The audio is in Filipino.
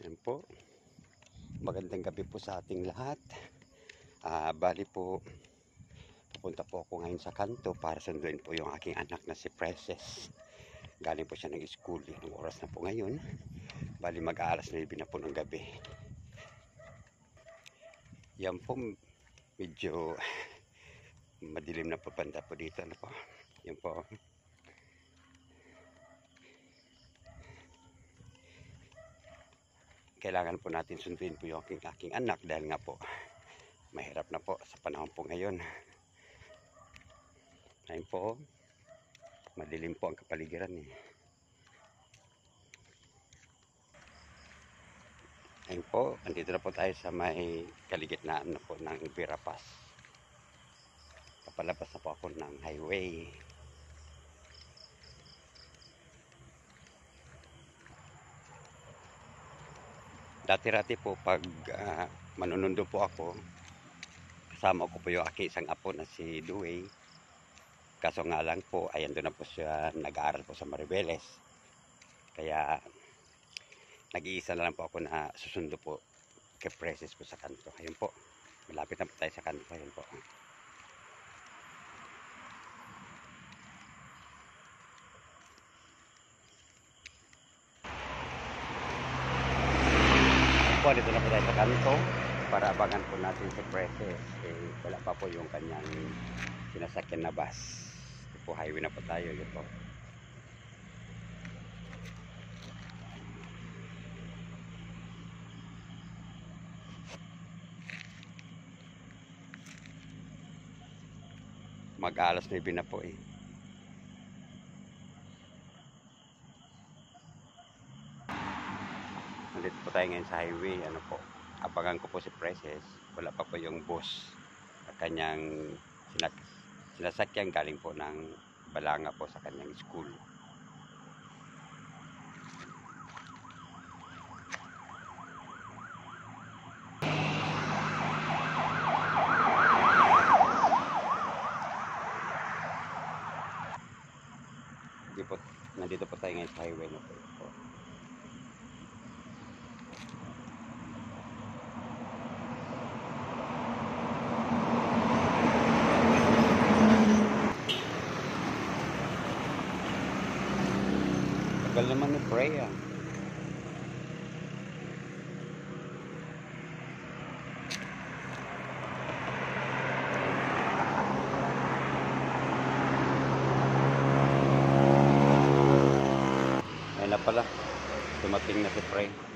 Ayan po. Magandang gabi po sa ating lahat. Bali po, pupunta po ako ngayon sa kanto para sunduin po yung aking anak na si Princess. Galing po siya ng school. Yung oras na po ngayon. Bali mag-aalas 9 na po ng gabi. Yan po, medyo madilim na po banda po dito. Ano po? Yan po. Kailangan po natin sunduin po yung aking anak dahil nga po mahirap na po sa panahon po ngayon. Ayun po, madilim po ang kapaligiran eh. Ayun po, andito na po tayo sa may kaligitnaan na po ng Virapas. Papalabas na po ako ng highway. Dati-rati po pag manunundo po ako, kasama ko po yung aking isang apo na si Duway. Kaso nga lang po, ayan doon na po siya nag-aaral po sa Maribeles. Kaya nag-iisa na lang po ako na susundo po kay Princess po sa kanto. Ayun po, malapit na po tayo sa kanto. Ayun po. Dito na po tayo sa kanto para abangan po natin si Princess. Wala pa po yung kanyang sinasakyan na bus. Ito po, highway na po tayo. Ito po. Mag-alas 9 na po eh. Nandito po tayo ngayon sa highway. Ano po, abangan ko po si Princess. Wala pa po yung bus na kanyang sinasakyan galing po ng Balanga po sa kanyang school. Nandito po tayo ngayon sa highway na po. Tagal naman ni Freya. Ayun na pala, dumating na si Freya.